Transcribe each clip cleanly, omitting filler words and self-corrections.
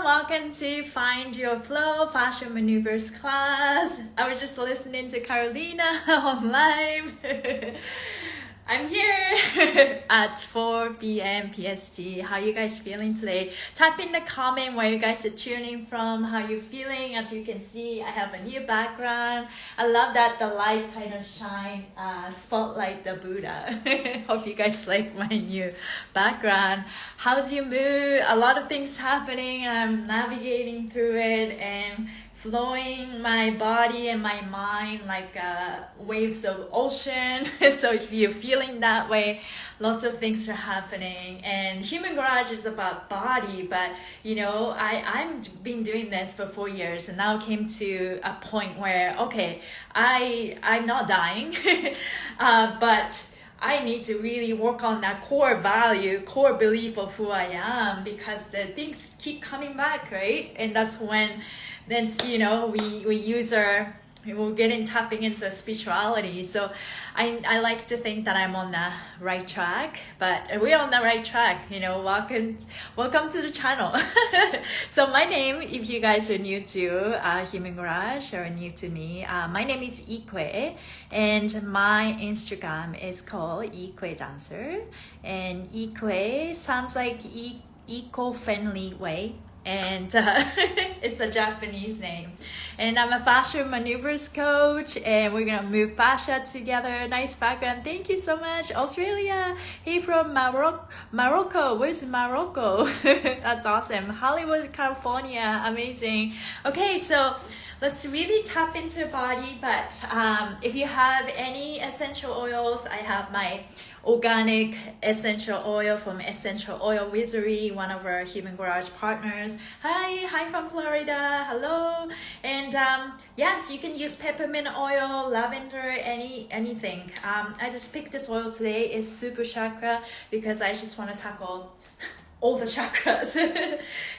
welcome to Find Your Flow Fascial Maneuvers class. I was just listening to Carolina on live. I'm here at 4 p.m. PST. How you guys feeling today? Type in the comment where you guys are tuning from, how you feeling. As you can see, I have a new background. I love that the light kind of shine, spotlight the Buddha. Hope you guys like my new background. How's your mood? A lot of things happening. I'm navigating through it and flowing my body and my mind like waves of ocean. So if you're feeling that way, lots of things are happening. And Human Garage is about body, but you know, I've been doing this for 4 years and now came to a point where, okay, I'm not dying, but I need to really work on that core value, core belief of who I am, because the things keep coming back, right? And that's when then, you know, we'll get tapping into spirituality. So I like to think that I'm on the right track, but we're on the right track, you know. Welcome to the channel. So my name, if you guys are new to Human Garage or new to me, my name is Ikwe, and my Instagram is called Ikwe Dancer. And Ikwe sounds like eco-friendly way, and it's a Japanese name. And I'm a fascia maneuvers coach, and we're gonna move fascia together. Nice background, thank you so much. Australia, hey, from Morocco. Where's Morocco? That's awesome. Hollywood, California, amazing. Okay, so let's really tap into your body. But if you have any essential oils, I have my organic essential oil from Essential Oil Wizardry, one of our Human Garage partners. Hi from Florida, hello. And yes, you can use peppermint oil, lavender, anything. I just picked this oil today. It's super chakra because I just want to tackle all the chakras.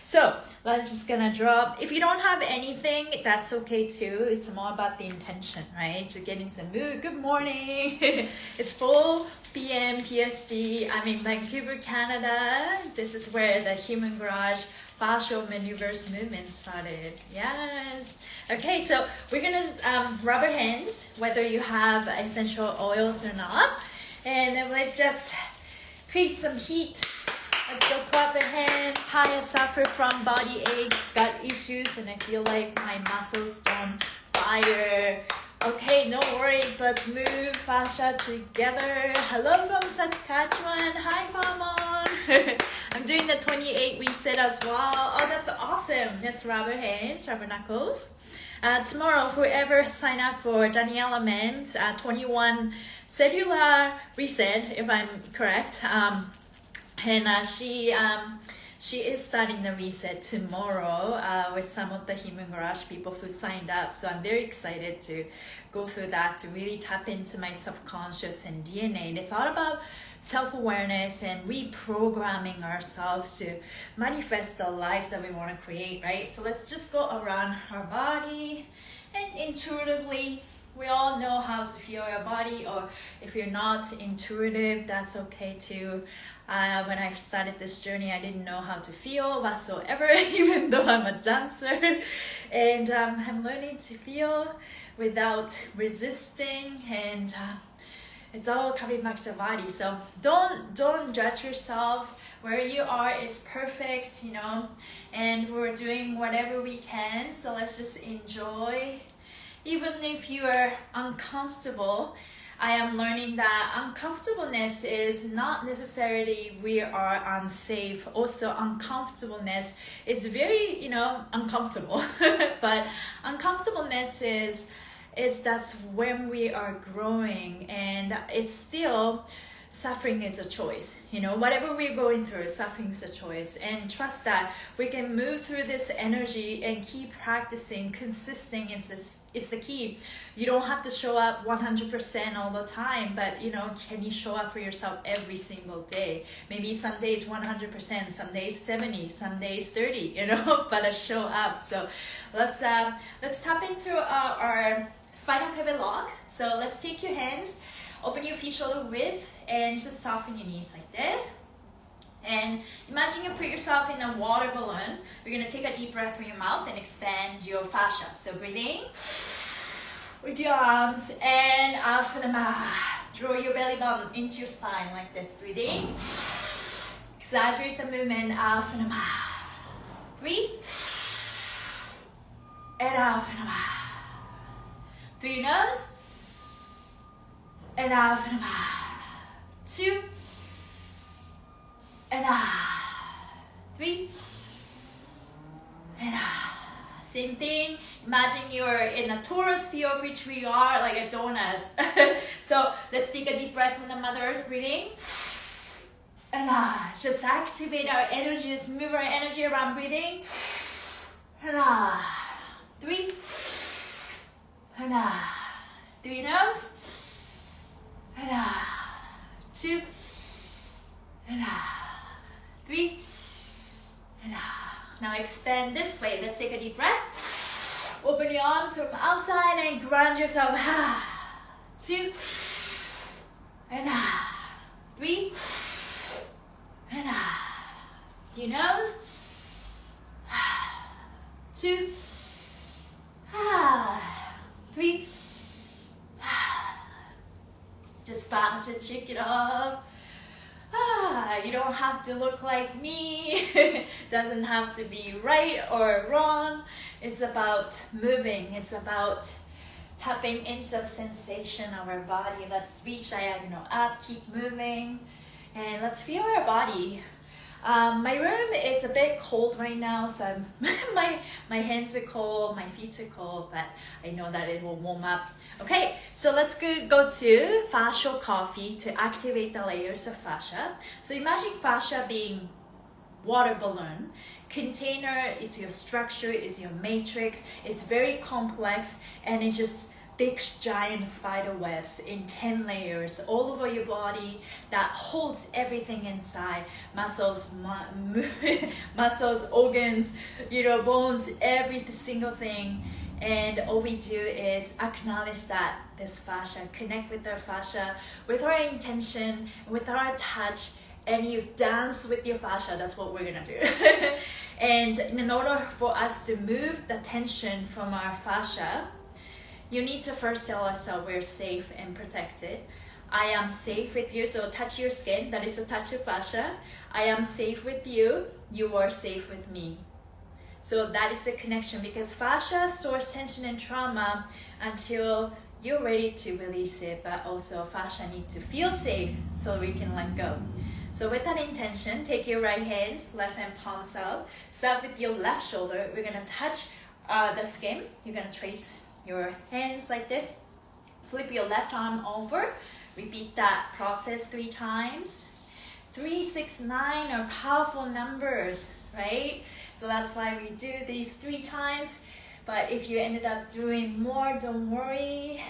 So let's just gonna drop. If you don't have anything, that's okay too. It's more about the intention, right? To get into the mood. Good morning. It's 4 p.m. PST. I'm in Vancouver, Canada. This is where the Human Garage Fascial Maneuvers movement started. Yes. Okay, so we're gonna rub our hands, whether you have essential oils or not, and then let's just create some heat. Let's go clap our hands. Hi, I suffer from body aches, gut issues, and I feel like my muscles on fire. Okay, no worries. Let's move fascia together. Hello from Saskatchewan. Hi, Famon. I'm doing the 28 reset as well. Oh, that's awesome. Let's rub our hands, rub our knuckles. Tomorrow, whoever sign up for Daniela Ment, 21 cellular reset, if I'm correct, and she is starting the reset tomorrow with some of the Human Garage people who signed up. So I'm very excited to go through that, to really tap into my subconscious and DNA. And it's all about self-awareness and reprogramming ourselves to manifest the life that we want to create, right? So let's just go around our body and intuitively. We all know how to feel your body, or if you're not intuitive, that's okay too. When I started this journey, I didn't know how to feel whatsoever, even though I'm a dancer. And I'm learning to feel without resisting, and it's all coming back to the body. So don't judge yourselves. Where you are is perfect, you know, and we're doing whatever we can. So let's just enjoy. Even if you are uncomfortable, I am learning that uncomfortableness is not necessarily we are unsafe. Also, uncomfortableness is very, you know, uncomfortable. But uncomfortableness is that's when we are growing, and it's still suffering is a choice. You know, whatever we're going through, suffering is a choice. And trust that we can move through this energy and keep practicing. Consisting is the key. You don't have to show up 100% all the time, but you know, can you show up for yourself every single day? Maybe some days 100%, some days 70, some days 30, you know, but show up. So let's tap into our spinal pivot lock. So let's take your hands, open your feet shoulder width, and just soften your knees like this. And imagine you put yourself in a water balloon. You're going to take a deep breath through your mouth and expand your fascia. So breathing with your arms and out from the mouth. Draw your belly button into your spine like this. Breathing. Exaggerate the movement out from the mouth. Breathe. And out from the mouth. Through your nose. And out from the mouth. 2. And 3. And same thing. Imagine you're in a torus field, which we are, like a donut. So let's take a deep breath from the Mother Earth. Breathing. And just activate our energy. Let's move our energy around. Breathing. And 3. And 3 nose. And 2. And 3. And now expand this way. Let's take a deep breath. Open your arms from outside and ground yourself. 2. And 3. And your nose. 2. 3. Just bounce it, shake it off. You don't have to look like me. Doesn't have to be right or wrong. It's about moving. It's about tapping into the sensation of our body. Let's reach diagonal up, keep moving, and let's feel our body. My room is a bit cold right now, so my hands are cold, my feet are cold, but I know that it will warm up. Okay, so let's go to fascial coffee to activate the layers of fascia. So imagine fascia being water balloon. Container, it's your structure, it's your matrix. It's very complex, and it's just big giant spider webs in 10 layers all over your body that holds everything inside. Muscles, muscles, organs, bones, every single thing. And all we do is acknowledge that this fascia, connect with our fascia, with our intention, with our touch, and you dance with your fascia. That's what we're gonna do. And in order for us to move the tension from our fascia, you need to first tell ourselves we're safe and protected. I am safe with you. So touch your skin. That is a touch of fascia. I am safe with you. You are safe with me. So that is a connection, because fascia stores tension and trauma until you're ready to release it. But also fascia needs to feel safe so we can let go. So with that intention, take your right hand, left hand palms out. Start with your left shoulder. We're going to touch the skin. You're going to trace your hands like this. Flip your left arm over. Repeat that process 3 times. 3, 6, 9 are powerful numbers, right? So that's why we do these 3 times. But if you ended up doing more, don't worry.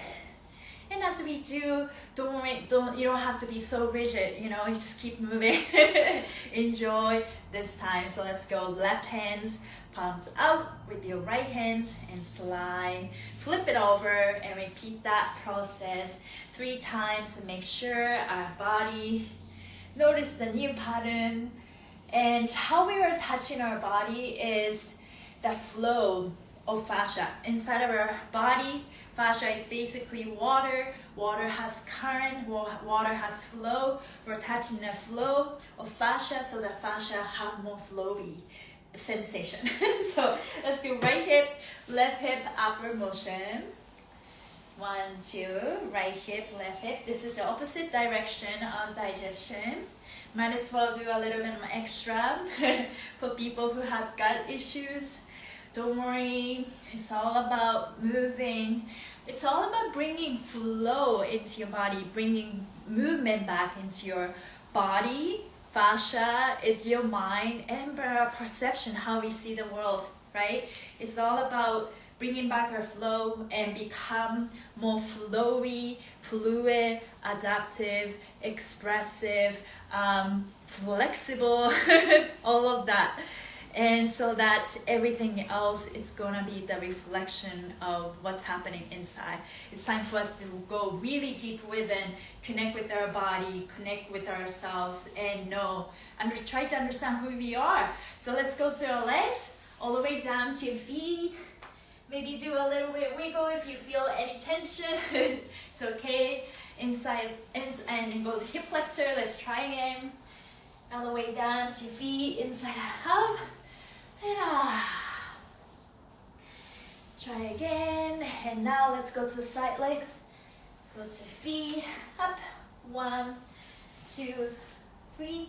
And as we do, don't worry, you don't have to be so rigid, you just keep moving. Enjoy this time. So let's go. Left hands, palms out with your right hands, and slide. Flip it over and repeat that process 3 times to make sure our body notice the new pattern. And how we are touching our body is the flow of fascia. Inside of our body, fascia is basically water. Water has current, water has flow. We're touching the flow of fascia so the fascia have more flowy sensation. So let's do right hip, left hip, upward motion. 1, 2, right hip, left hip. This is the opposite direction of digestion. Might as well do a little bit of extra for people who have gut issues. Don't worry, it's all about moving. It's all about bringing flow into your body, bringing movement back into your body. Fascia is your mind and our perception, how we see the world, right? It's all about bringing back our flow and become more flowy, fluid, adaptive, expressive, flexible, all of that. And so that everything else is gonna be the reflection of what's happening inside. It's time for us to go really deep within, connect with our body, connect with ourselves, and try to understand who we are. So let's go to our legs, all the way down to your feet. Maybe do a little bit wiggle if you feel any tension. It's okay. Inside and then go to hip flexor. Let's try again. All the way down to your feet, inside out, and try again. And now let's go to the side legs. Go to feet, up. 1, 2, 3.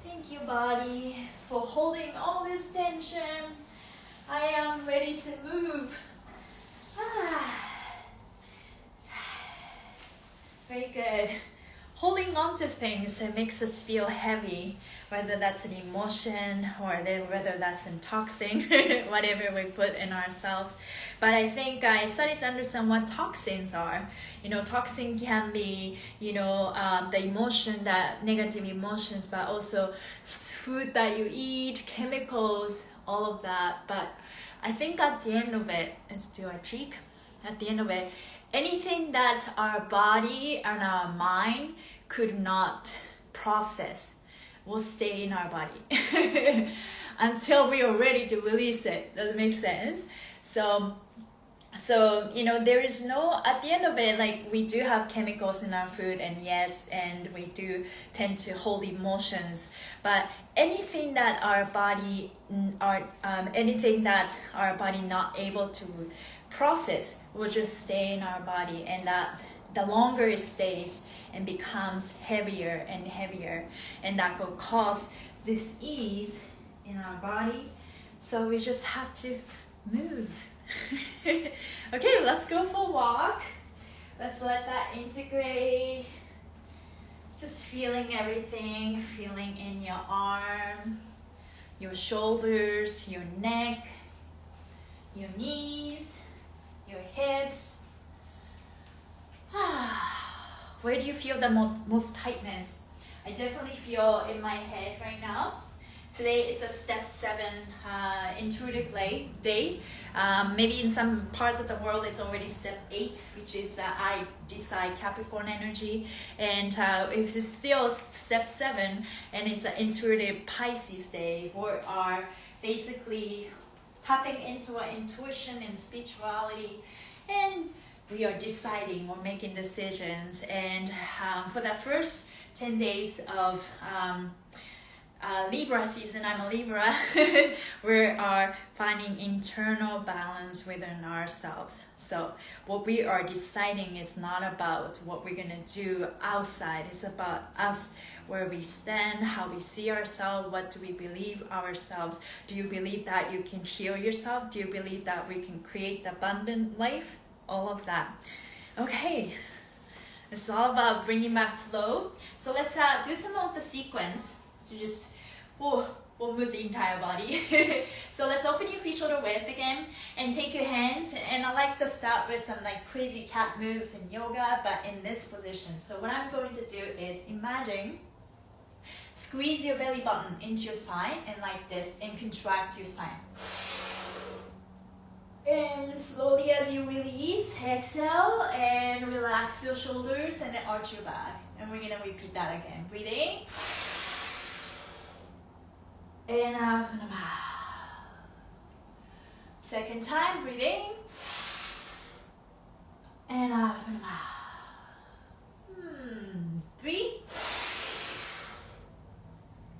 Thank you, body, for holding all this tension. I am ready to move. Very good. Holding on to things, it makes us feel heavy, whether that's an emotion or whether that's a toxin, whatever we put in ourselves. But I think I started to understand what toxins are. Toxin can be, the emotion, that negative emotions, but also food that you eat, chemicals, all of that. But I think at the end of it, let's do our cheek. At the end of it, anything that our body and our mind could not process will stay in our body until we are ready to release it. Does it make sense? So there is no, at the end of it, like, we do have chemicals in our food, and yes, and we do tend to hold emotions, but anything that our body not able to process will just stay in our body, and that the longer it stays and becomes heavier and heavier, and that will cause dis-ease in our body. So we just have to move. Okay, let's go for a walk. Let's let that integrate. Just feeling everything, feeling in your arm, your shoulders, your neck, your knees, your hips. Where do you feel the most tightness? I definitely feel in my head right now. Today is a step 7 intuitive day. Maybe in some parts of the world it's already step 8, which is I decide Capricorn energy, and it's still step 7, and it's an intuitive Pisces day. We are basically tapping into our intuition and spirituality, and we are deciding or making decisions. And for the first 10 days of Libra season, I'm a Libra, we are finding internal balance within ourselves. So what we are deciding is not about what we're going to do outside. It's about us, where we stand, how we see ourselves, what do we believe ourselves. Do you believe that you can heal yourself? Do you believe that we can create the abundant life? All of that. Okay, it's all about bringing back flow. So let's do some of the sequence to just we'll move the entire body. So let's open your feet shoulder width again, and take your hands, and I like to start with some like crazy cat moves in yoga, but in this position. So what I'm going to do is imagine squeeze your belly button into your spine, and like this, and contract your spine. And slowly as you release, exhale and relax your shoulders, and then arch your back. And we're going to repeat that again. Breathing. And out from the mouth. Second time, breathing. And out from the mouth. 3.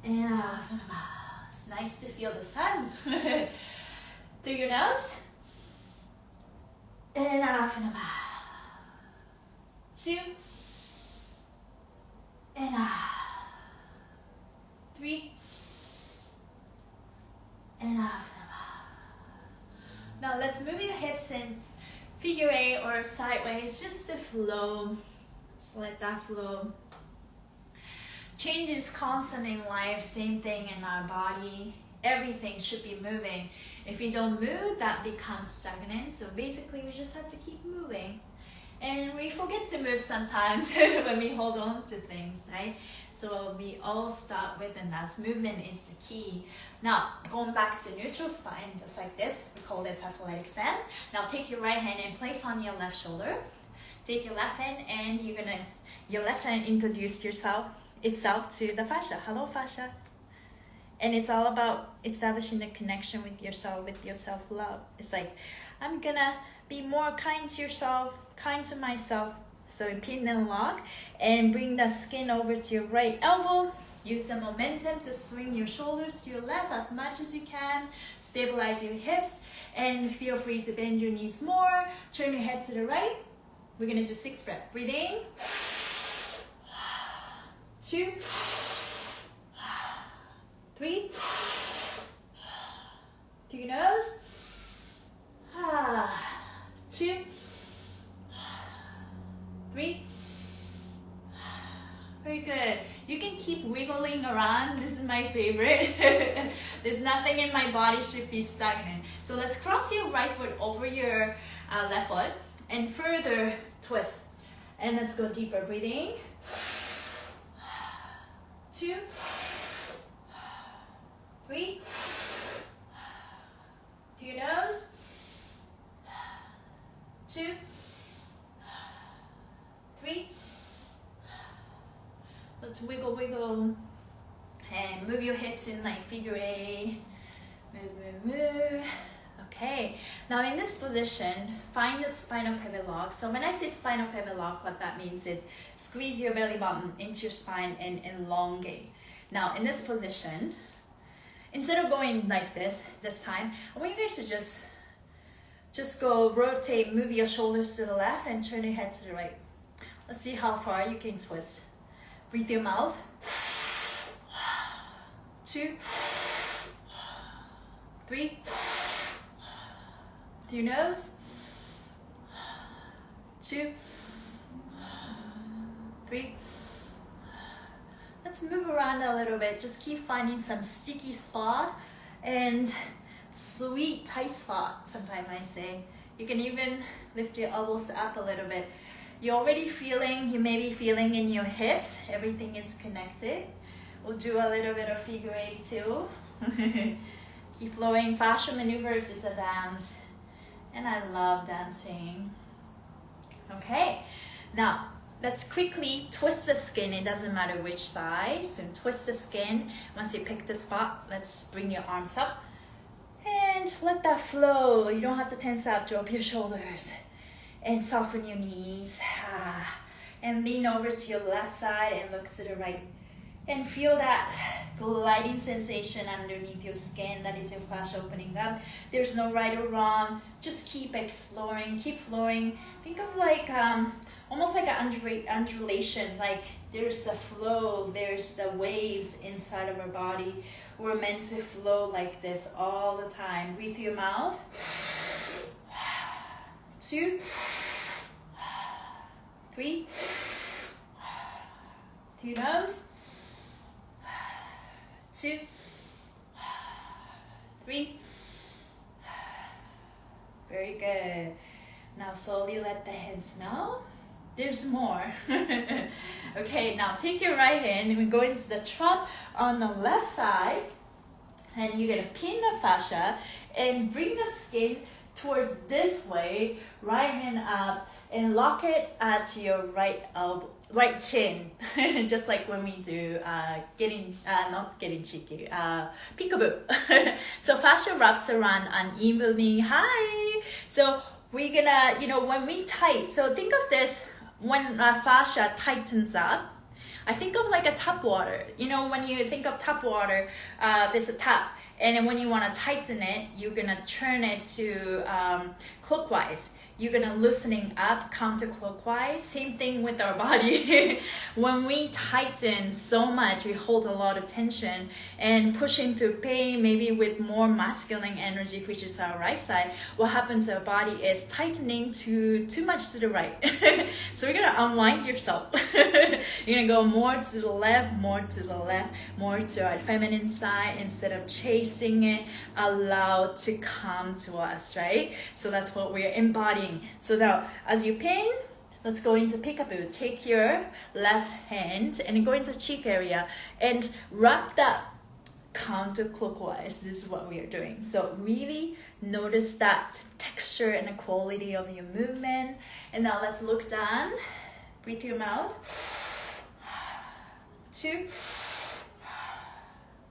And out from the mouth. It's nice to feel the sun through your nose. And out from the mouth. 2. And out. 3. And out from the mouth. Now let's move your hips in figure 8 or sideways, just to flow. Just let that flow. Change is constant in life, same thing in our body. Everything should be moving. If you don't move, that becomes stagnant. So basically we just have to keep moving. And we forget to move sometimes when we hold on to things, right? So we all start with, and that's movement is the key. Now, going back to neutral spine, just like this, we call this athletic stand. Now take your right hand and place on your left shoulder. Take your left hand and your left hand introduce itself to the fascia. Hello, fascia. And it's all about establishing the connection with yourself, with your self-love. It's like, I'm gonna be more kind to yourself, kind to myself. So pin and lock, and bring the skin over to your right elbow. Use the momentum to swing your shoulders to your left as much as you can. Stabilize your hips, and feel free to bend your knees more. Turn your head to the right. We're gonna do 6 breaths. Breathe in. 2, 3. Through your nose. 2, 3. Very good. You can keep wiggling around. This is my favorite. There's nothing in my body should be stagnant. So let's cross your right foot over your left foot and further twist. And let's go deeper. Breathing. 2, 3. Through your nose. 2, 3. Let's wiggle, wiggle. And move your hips in like figure 8. Move, move, move. Okay. Now in this position, find the spinal pivot lock. So when I say spinal pivot lock, what that means is squeeze your belly button into your spine and elongate. Now in this position, instead of going like this time, I want you guys to just go rotate, move your shoulders to the left and turn your head to the right. Let's see how far you can twist. Breathe through your mouth. 2, 3. Through your nose. 2, 3. Let's move around a little bit. Just keep finding some sticky spot and sweet tight spot, sometimes I say. You can even lift your elbows up a little bit. You may be feeling in your hips, everything is connected. We'll do a little bit of figure 8 too. Keep flowing. Fascial maneuvers is a dance, and I love dancing. Okay, now let's quickly twist the skin. It doesn't matter which side, so twist the skin. Once you pick the spot, let's bring your arms up and let that flow. You don't have to tense up. Drop your shoulders and soften your knees, and lean over to your left side and look to the right, and feel that gliding sensation underneath your skin. That is your fascia opening up. There's no right or wrong. Just keep exploring, keep flowing. Think of like almost like an undulation, like there's a flow, there's the waves inside of our body. We're meant to flow like this all the time. Breathe through your mouth. 2, 3. Through your nose. 2, 3. Very good. Now slowly let the hands melt. There's more. Okay, now take your right hand and we go into the trap on the left side, and you're gonna pin the fascia and bring the skin towards this way, right hand up, and lock it to your right elbow, right chin, just like when we do not getting cheeky, peekaboo. So fascia wraps around an evenly high. So we're gonna, when we tight, so think of this, when fascia tightens up, I think of like a tap water. When you think of tap water, there's a tap. And then when you want to tighten it, you're going to turn it to clockwise. You're going to loosening up counterclockwise. Same thing with our body. When we tighten so much, we hold a lot of tension and pushing through pain, maybe with more masculine energy, which is our right side. What happens to our body is tightening too much to the right. So we're going to unwind yourself. You're going to go more to the left, more to the left, more to our feminine side instead of chasing it. Allow to come to us, right? So that's what we're embodying. So now, as you pin, let's go into peekaboo. Take your left hand and go into cheek area and rub that counterclockwise. This is what we are doing. So really notice that texture and the quality of your movement. And now let's look down. Breathe through your mouth. 2,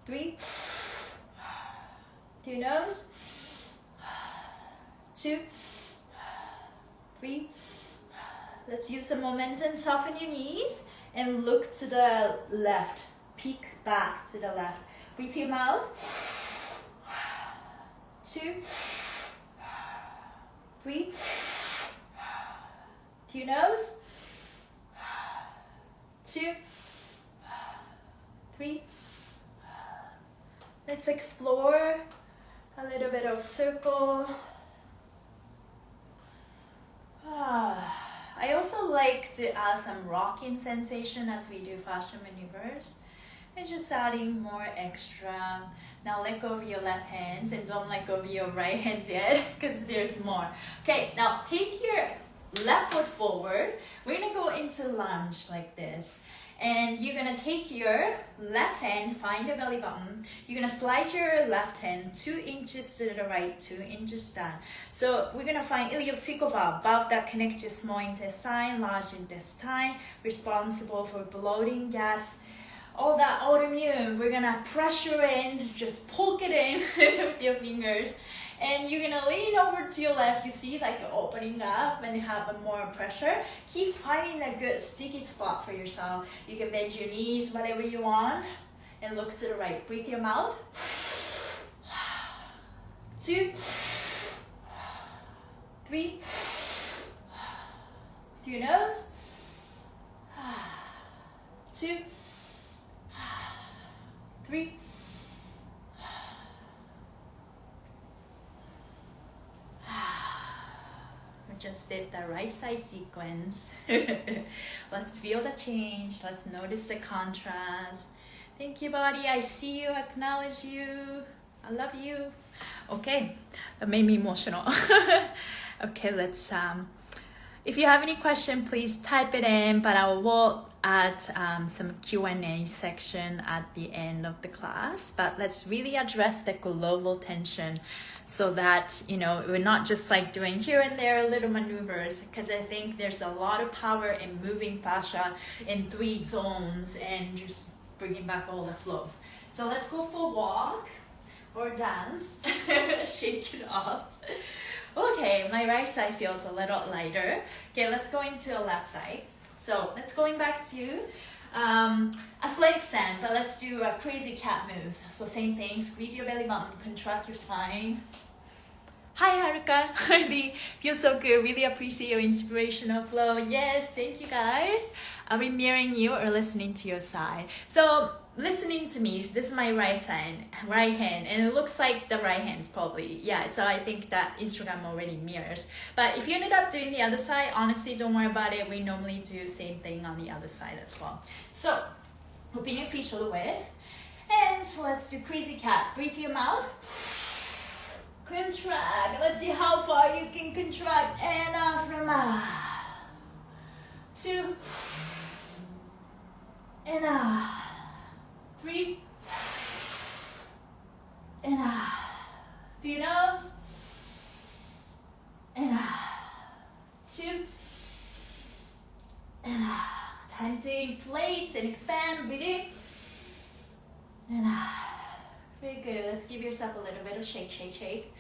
3. Through your nose. 2, 3. Let's use some momentum. Soften your knees and look to the left. Peek back to the left. Breathe through your mouth. 2, 3. Through your nose. 2, 3. Let's explore a little bit of circle. I also like to add some rocking sensation as we do fascia maneuvers. And just adding more extra. Now let go of your left hands and don't let go of your right hands yet because there's more. Okay, now take your left foot forward. We're gonna go into lunge like this. And you're gonna take your left hand, find your belly button. You're gonna slide your left hand 2 inches to the right, 2 inches down. So we're gonna find iliopsoas valve, valve that connects your small intestine, large intestine, responsible for bloating, gas, all that autoimmune. We're gonna pressure in, just poke it in with your fingers. And you're gonna lean over to your left. You see like opening up and have more pressure. Keep finding a good sticky spot for yourself. You can bend your knees, whatever you want. And look to the right. Breathe your mouth. 2, 3. Through your nose. 2, 3. Just did the right side sequence. Let's feel the change. Let's notice the contrast. Thank you, body. I see you, acknowledge you. I love you. Okay, that made me emotional. Okay, let's if you have any question, please type it in, but I will add some Q&A section at the end of the class. But let's really address the global tension so that, you know, we're not just like doing here and there little maneuvers, because I think there's a lot of power in moving fascia in 3 zones and just bringing back all the flows. So let's go for a walk or dance. Shake it off. Okay, my right side feels a little lighter. Okay, let's go into the left side. So let's going back to athletic stand, but let's do crazy cat moves. So same thing, squeeze your belly button, contract your spine. Hi Haruka, really feels so good. Really appreciate your inspirational flow. Yes, thank you guys. Are we mirroring you or listening to your side? So listening to me, this is my right hand, and it looks like the right hand's probably, yeah, so I think that Instagram already mirrors. But if you ended up doing the other side, honestly, don't worry about it. We normally do the same thing on the other side as well. So, open your feet shoulder width, and let's do crazy cat. Breathe through your mouth. Contract. Let's see how far you can contract. And off from 2. And 3. And through your nose. And 2. And time to inflate and expand. Breathe in. And very good. Let's give yourself a little bit of shake, shake, shake.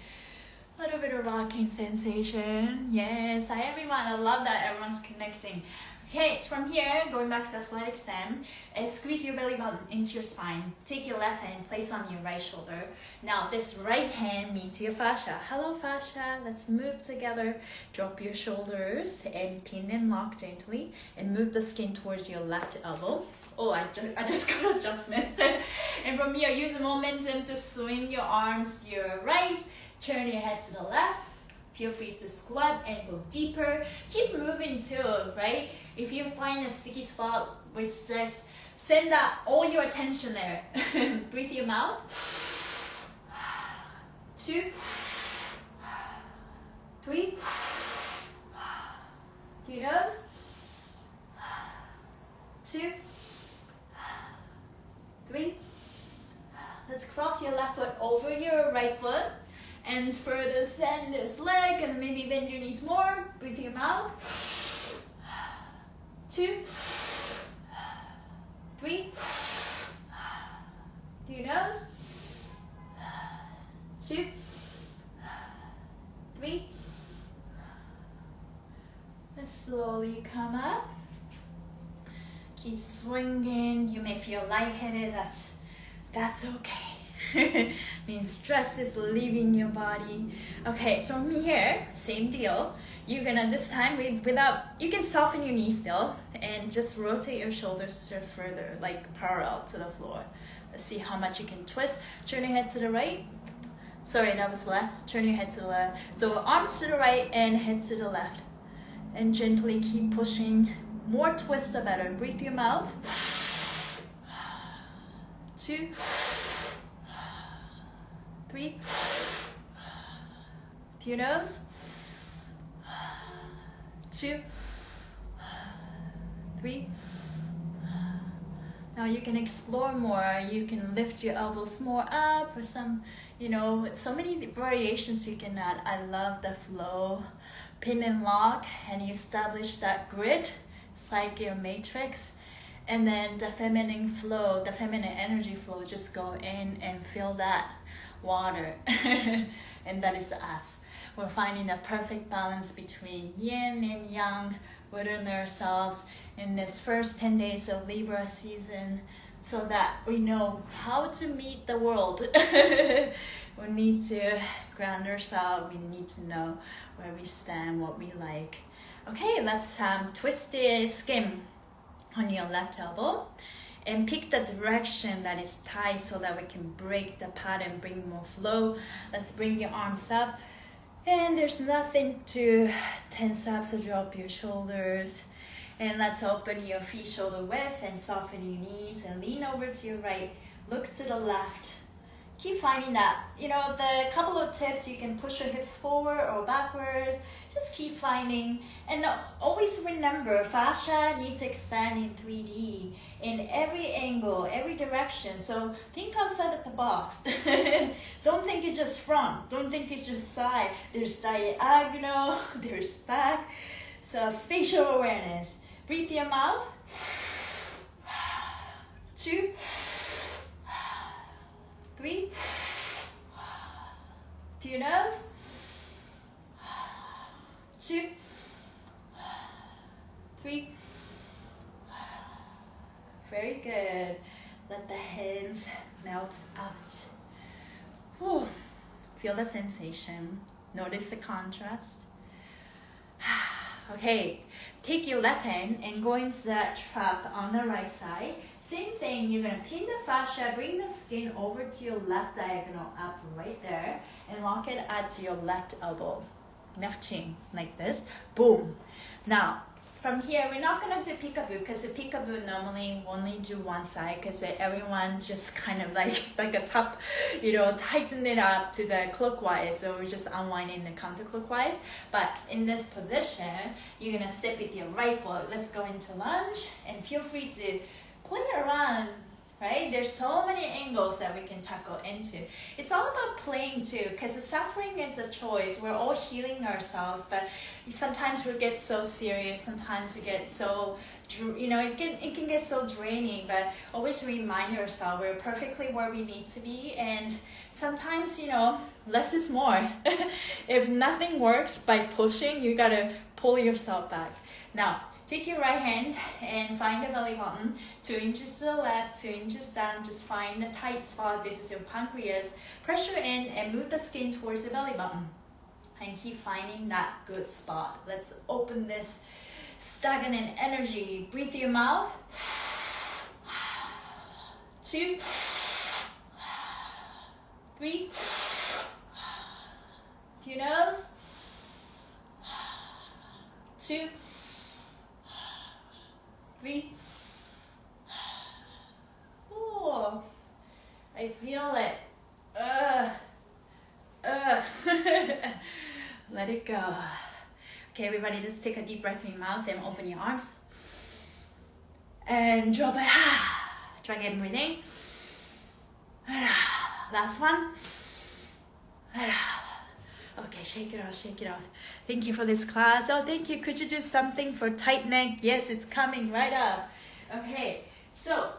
A little bit of rocking sensation. Yes, hi everyone. I love that everyone's connecting. Okay, so from here, going back to athletic stand, squeeze your belly button into your spine. Take your left hand, place on your right shoulder. Now this right hand meets your fascia. Hello fascia, let's move together. Drop your shoulders and pin and lock gently and move the skin towards your left elbow. Oh, I just got adjustment. And from here, use the momentum to swing your arms to your right, turn your head to the left. Feel free to squat and go deeper. Keep moving too, right? If you find a sticky spot, which just send that all your attention there. Breathe your mouth. 2, 3. Through your nose. over your right foot. And further send this leg and maybe bend your knees more. Breathe through your mouth. 2, 3. Through your nose. 2, 3. And slowly come up. Keep swinging. You may feel lightheaded. That's okay. Means stress is leaving your body. Okay, so from here, same deal. You're gonna this time you can soften your knees still and just rotate your shoulders further, like parallel to the floor. Let's see how much you can twist. Turn your head to the right. Sorry, that was left. Turn your head to the left. So arms to the right and head to the left. And gently keep pushing. More twist the better. Breathe through your mouth. 2, 3. Through your nose. 2, 3. Now you can explore more. You can lift your elbows more up, or some, so many variations you can add. I love the flow. Pin and lock, and you establish that grid. It's like your matrix. And then the feminine flow, the feminine energy flow, just go in and feel that water. And that is us. We're finding the perfect balance between yin and yang within ourselves in this first 10 days of Libra season, so that we know how to meet the world. We need to ground ourselves. We need to know where we stand, what we like. Okay, let's twist the skin on your left elbow and pick the direction that is tight so that we can break the pattern, bring more flow. Let's bring your arms up. And there's nothing to tense up, so drop your shoulders. And let's open your feet shoulder width and soften your knees and lean over to your right. Look to the left. Keep finding that. The couple of tips, you can push your hips forward or backwards. Just keep finding. And always remember, fascia needs to expand in 3D, in every angle, every direction. So think outside of the box. Don't think it's just front. Don't think it's just side. There's diagonal, there's back. So spatial awareness. Breathe through your mouth. 2, 3. Through your nose. 2, 3. Very good. Let the hands melt out. Whew. Feel the sensation. Notice the contrast. Okay, take your left hand and go into that trap on the right side. Same thing, you're going to pin the fascia, bring the skin over to your left diagonal up right there, and lock it at your left elbow, left shin, like this. Boom. Now, from here, we're not going to do peekaboo, because the peekaboo normally only do one side, because everyone just kind of like a top, tighten it up to the clockwise, so we're just unwinding the counterclockwise. But in this position, you're going to step with your right foot. Let's go into lunge, and feel free to play around, right? There's so many angles that we can tackle into. It's all about playing too, because the suffering is a choice. We're all healing ourselves, but sometimes we get so serious. Sometimes we get so, it can get so draining. But always remind yourself we're perfectly where we need to be, and sometimes less is more. If nothing works by pushing, you gotta pull yourself back. Now, take your right hand and find the belly button, 2 inches to the left, 2 inches down. Just find a tight spot. This is your pancreas. Pressure in and move the skin towards the belly button. And keep finding that good spot. Let's open this stagnant energy. Breathe through your mouth. 2, 3. Through your nose. 2, 3. Oh, I feel it. Let it go. Okay, everybody, let's take a deep breath in your mouth and open your arms. And drop it. Try again, breathing. Last one. Okay, shake it off, shake it off. Thank you for this class. Oh, thank you. Could you do something for tight neck? Yes, it's coming right up. Okay, so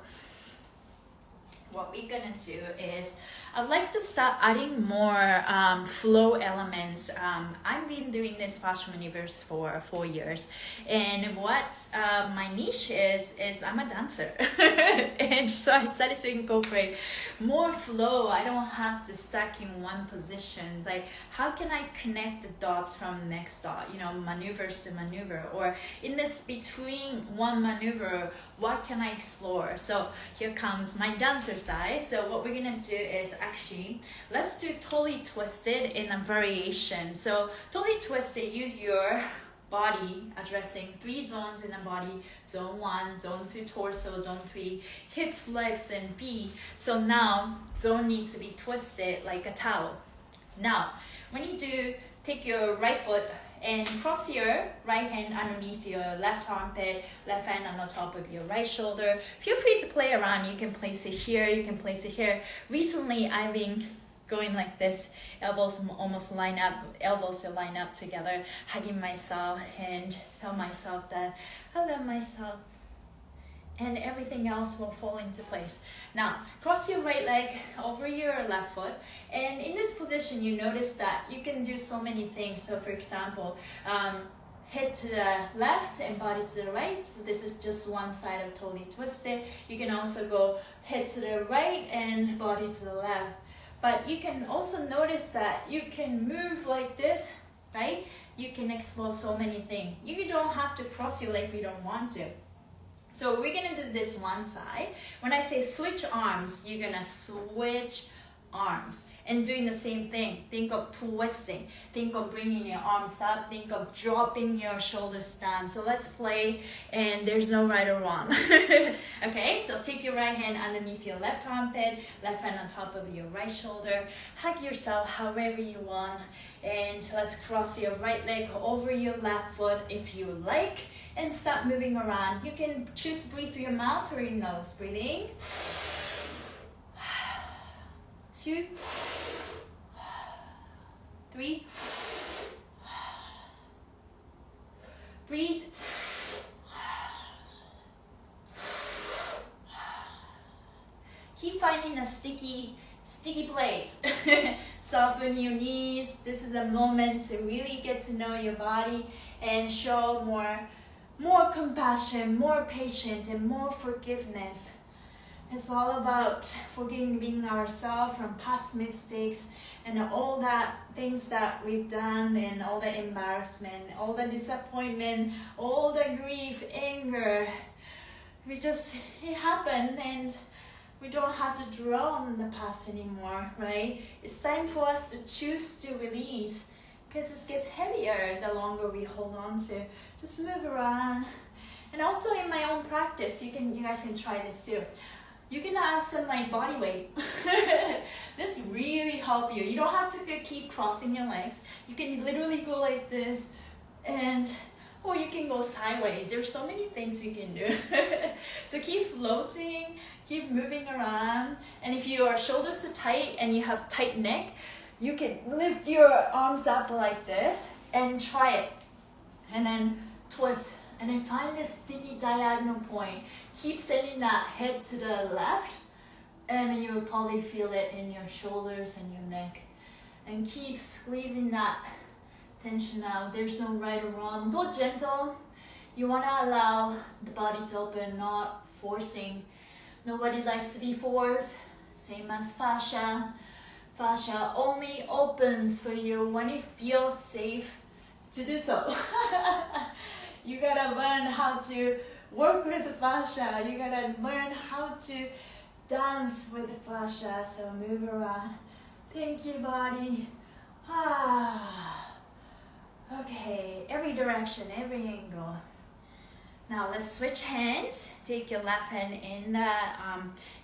what we're gonna do is I'd like to start adding more flow elements. I've been doing this fascia maneuvers for 4 years, and what my niche is I'm a dancer, and so I decided to incorporate more flow. I don't have to stuck in one position. Like, how can I connect the dots from next dot? You know, maneuvers to maneuver, or in this between one maneuver, what can I explore? So here comes my dancer side. So what we're gonna do is actually, let's do totally twisted in a variation. So totally twisted, use your body addressing 3 zones in the body: zone 1, zone 2 torso, zone 3 hips, legs, and feet. So now zone needs to be twisted like a towel. Now when you do, take your right foot and cross your right hand underneath your left armpit, left hand on the top of your right shoulder. Feel free to play around. You can place it here, you can place it here. Recently, I've been going like this, elbows almost line up, elbows to line up together, hugging myself and tell myself that I love myself, and everything else will fall into place. Now, cross your right leg over your left foot, and in this position, you notice that you can do so many things. So for example, head to the left and body to the right. So this is just one side of totally twisted. You can also go head to the right and body to the left. But you can also notice that you can move like this, right? You can explore so many things. You don't have to cross your leg if you don't want to. So we're gonna do this one side. When I say switch arms, you're gonna switch arms and doing the same thing. Think of twisting, think of bringing your arms up, think of dropping your shoulders down. So let's play, and there's no right or wrong. Okay, so take your right hand underneath your left armpit, left hand on top of your right shoulder, hug yourself however you want, and let's cross your right leg over your left foot if you like, and start moving around. You can choose to breathe through your mouth or your nose. Breathing. 2, 3, breathe. Keep finding a sticky place. Soften your knees. This is a moment to really get to know your body and show more compassion, more patience, and more forgiveness. It's all about forgiving ourselves from past mistakes and all that things that we've done, and all the embarrassment, all the disappointment, all the grief, anger. It happened, and we don't have to dwell on the past anymore, right? It's time for us to choose to release, because it gets heavier the longer we hold on to. Just move around. And also in my own practice, you guys can try this too. You can add some like body weight. This really helps you. You don't have to keep crossing your legs. You can literally go like this, or you can go sideways. There's so many things you can do. So keep floating, keep moving around. And if your shoulders are tight and you have tight neck, you can lift your arms up like this and try it. And then twist. And then find a sticky diagonal point. Keep sending that head to the left, and you will probably feel it in your shoulders and your neck. And keep squeezing that tension out. There's no right or wrong. Go gentle. You want to allow the body to open, not forcing. Nobody likes to be forced. Same as fascia. Fascia only opens for you when it feels safe to do so. You gotta learn how to work with the fascia. You gotta learn how to dance with the fascia. So move around. Thank you, body. Okay, every direction, every angle. Now let's switch hands. Take your left hand in the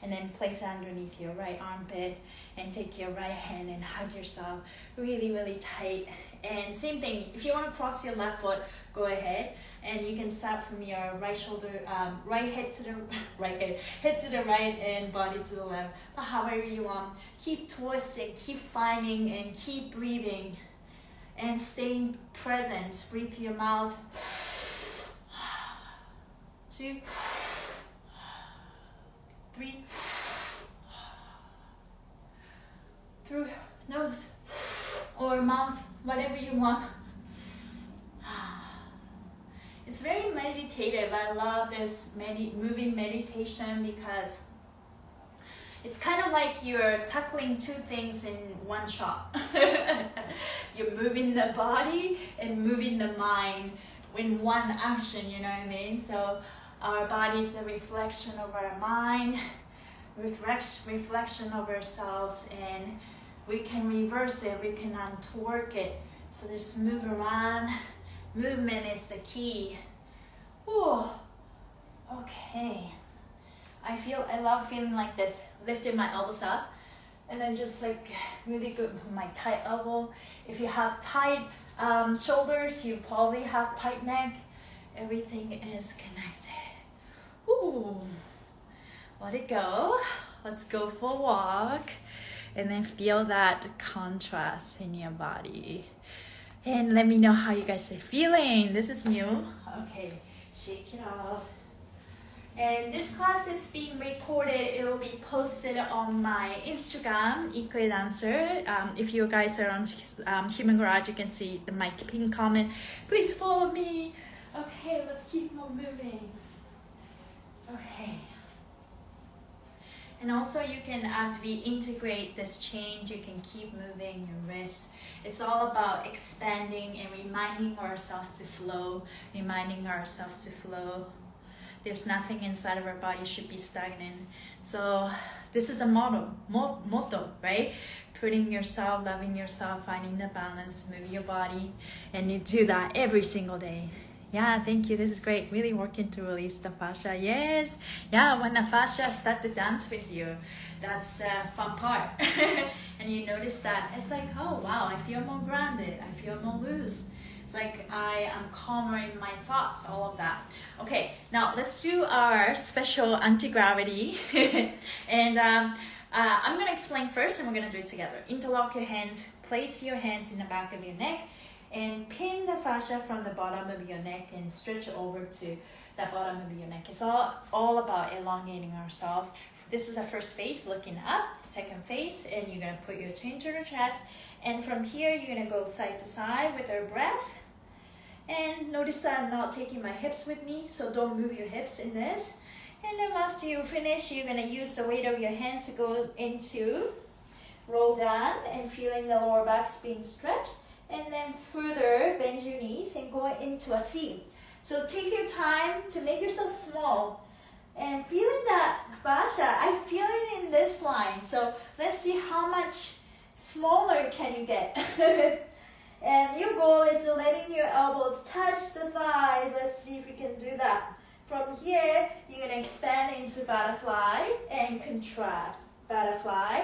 and then place it underneath your right armpit, and take your right hand and hug yourself really, really tight. And same thing, if you want to cross your left foot, go ahead, and you can start from your right shoulder, right head to the head to the right, and body to the left. But however you want, keep twisting, keep finding, and keep breathing, and staying present. Breathe through your mouth. 2, 3, through nose or mouth, whatever you want. It's very meditative. I love this moving meditation because it's kind of like you're tackling two things in one shot. You're moving the body and moving the mind in one action, you know what I mean? So our body is a reflection of our mind, reflection of ourselves, and we can reverse it, we can untorque it. So just move around. Movement is the key. Ooh. Okay. I love feeling like this. Lifting my elbows up, and then just like really good with my tight elbow. If you have tight shoulders, you probably have tight neck. Everything is connected. Ooh. Let it go. Let's go for a walk, and then feel that contrast in your body. And let me know how you guys are feeling. This is new. Okay, shake it off. And this class is being recorded. It will be posted on my Instagram, Equal Dancer. If you guys are on Human Garage, you can see my pinned comment. Please follow me. Okay, let's keep on moving. Okay. And also you can, as we integrate this change, you can keep moving your wrists. It's all about expanding and reminding ourselves to flow, There's nothing inside of our body should be stagnant. So this is the motto, right? Putting yourself, loving yourself, finding the balance, move your body, and you do that every single day. Yeah, thank you. This is great. Really working to release the fascia. Yes. Yeah, when the fascia start to dance with you, that's the fun part. And you notice that it's like, oh wow, I feel more grounded. I feel more loose. It's like I am calmer in my thoughts, all of that. Okay, now let's do our special anti-gravity. And I'm going to explain first, and we're going to do it together. Interlock your hands. Place your hands in the back of your neck. And pin the fascia from the bottom of your neck and stretch over to the bottom of your neck. It's all about elongating ourselves. This is the first face, looking up. Second face, and you're going to put your chin to the chest. And from here, you're going to go side to side with our breath. And notice that I'm not taking my hips with me, so don't move your hips in this. And then after you finish, you're going to use the weight of your hands to go into roll down and feeling the lower back being stretched. And then further bend your knees and go into a C. So take your time to make yourself small. And feeling that fascia, I feel it in this line. So let's see how much smaller can you get. And your goal is letting your elbows touch the thighs. Let's see if we can do that. From here, you're going to expand into butterfly and contract. Butterfly.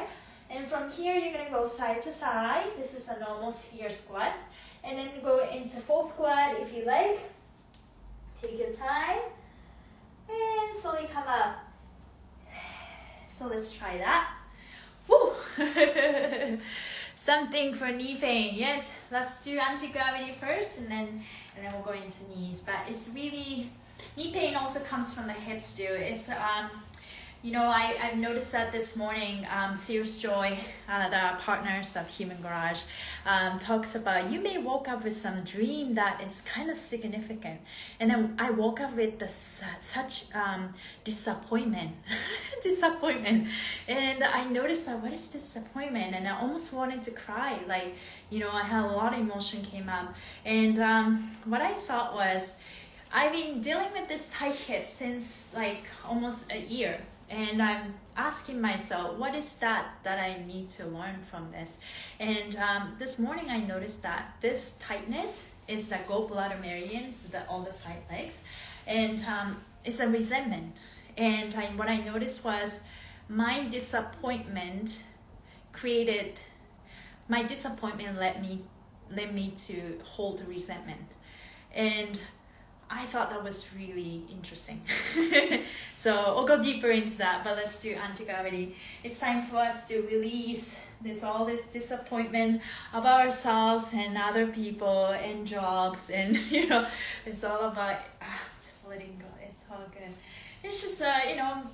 And from here, you're going to go side to side. This is a normal sphere squat. And then go into full squat if you like. Take your time. And slowly come up. So let's try that. Woo! Something for knee pain. Yes, let's do anti-gravity first, and then we'll go into knees. But it's really, knee pain also comes from the hips too. It's you know, I've noticed that this morning, Serious Joy, the partners of Human Garage, talks about you may woke up with some dream that is kind of significant. And then I woke up with such disappointment. And I noticed that, what is disappointment? And I almost wanted to cry. Like, you know, I had a lot of emotion came up. And what I thought was, I've been dealing with this tight hip since like almost a year. And I'm asking myself, what is that I need to learn from this? And this morning I noticed that this tightness is the gallbladder meridians, all the side legs, and it's a resentment. And what I noticed was my disappointment led me to hold the resentment. And I thought that was really interesting. So I'll go deeper into that, but let's do anti-gravity. It's time for us to release all this disappointment of ourselves and other people and jobs, and it's all about just letting go. It's all good. It's just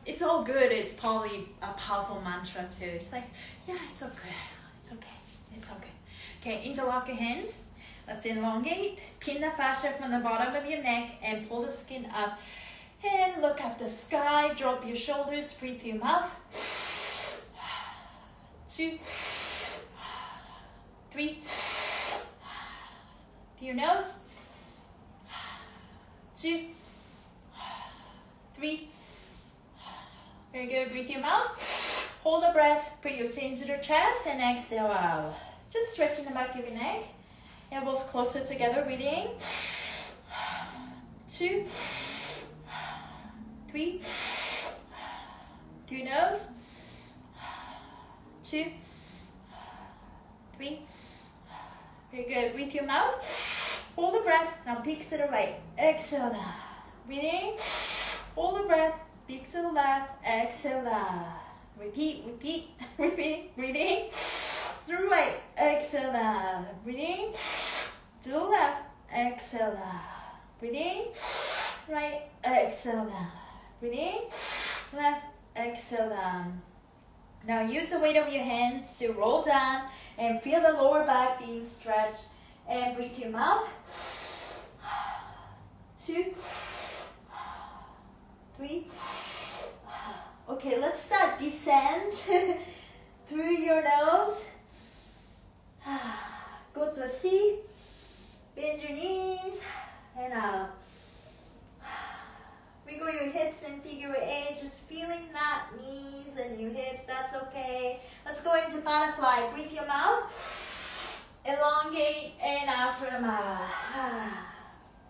it's all good. It's probably a powerful mantra too. It's like, yeah, it's okay. It's okay. It's okay. Okay, interlock your hands. Let's elongate. Pin the fascia from the bottom of your neck and pull the skin up. And look up the sky. Drop your shoulders. Breathe through your mouth. 2, 3. Through your nose. 2, 3. Very good. Breathe through your mouth. Hold the breath. Put your chin to the chest and exhale out. Just stretching the back of your neck. Elbows closer together, breathing. 2, 3. Through your nose. 2, 3. Very good. Breathe through your mouth. Hold the breath. Now peek to the right. Exhale down. Breathing. Hold the breath. Peek to the left. Exhale down. Repeat, repeat, repeat. Breathing. To the right. Exhale down. Breathing. To the left. Exhale down. Breathing. Right. Exhale down. Breathing. Left. Exhale down. Now use the weight of your hands to roll down and feel the lower back being stretched. And breathe through your mouth. 2, 3. Okay, let's start descend through your nose. Go to a seat. Bend your knees and up. Wiggle your hips and figure 8. Just feeling that knees and your hips. That's okay. Let's go into butterfly. Breathe your mouth. Elongate and out from the mouth.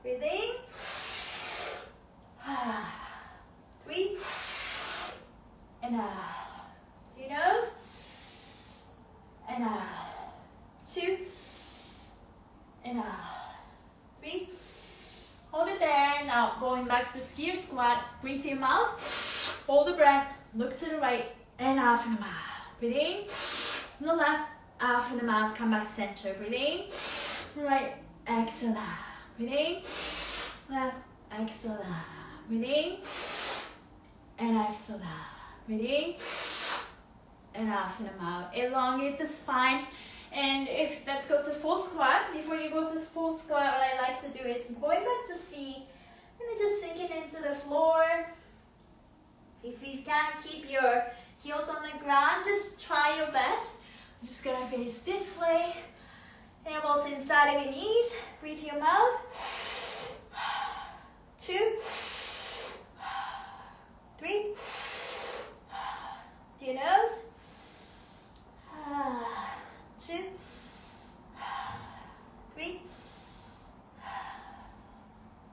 Breathing. 3. And out. Your nose. And out. 2. And out. 3. Hold it there. Now going back to skier squat. Breathe through your mouth. Hold the breath. Look to the right and out from the mouth. Breathing. To the left. Out from the mouth. Come back center. Breathing. Right. Exhale out. Breathing. Left. Exhale out. Breathing. And exhale out. Breathing. And out from the mouth. Elongate the spine. And let's go to full squat. Before you go to full squat, what I like to do is going back to seat and then just sinking into the floor. If you can't keep your heels on the ground, just try your best. I'm just gonna face this way. Elbows inside of your knees. Breathe your mouth. 2, 3. Your nose. 2, 3.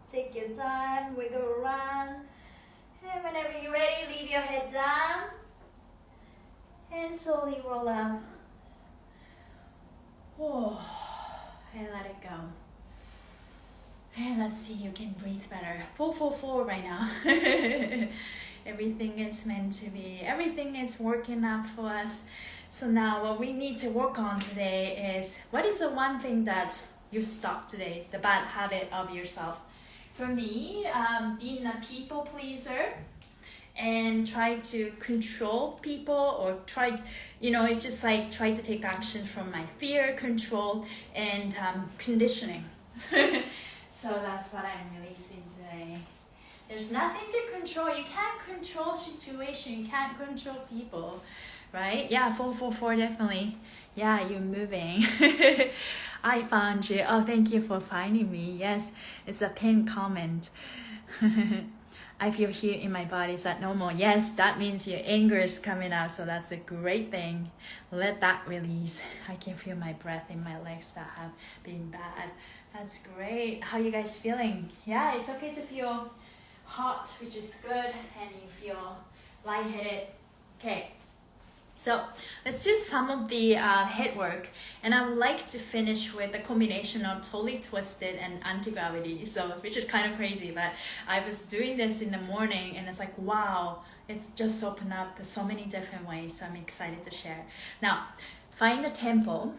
Take your time, wiggle around. And whenever you're ready, leave your head down. And slowly roll out. Oh, and let it go. And let's see, you can breathe better. Full right now. Everything is meant to be. Everything is working out for us. So now what we need to work on today is, what is the one thing that you stopped today, the bad habit of yourself? For me, being a people pleaser and try to control people, or it's just like try to take action from my fear, control, and conditioning. So that's what I'm releasing today. There's nothing to control. You can't control situation. You can't control people, right? Yeah, 444 definitely. Yeah, you're moving. I found you. Oh, thank you for finding me. Yes, it's a pinned comment. I feel heat in my body. Is that normal? Yes, that means your anger is coming out. So that's a great thing. Let that release. I can feel my breath in my legs that have been bad. That's great. How you guys feeling? Yeah, it's okay to feel hot, which is good. And you feel lightheaded. Okay. So let's do some of the head work, and I would like to finish with a combination of totally twisted and anti-gravity, so which is kind of crazy, but I was doing this in the morning and it's like, wow, it's just opened up. There's so many different ways, so I'm excited to share. Now, find a tempo.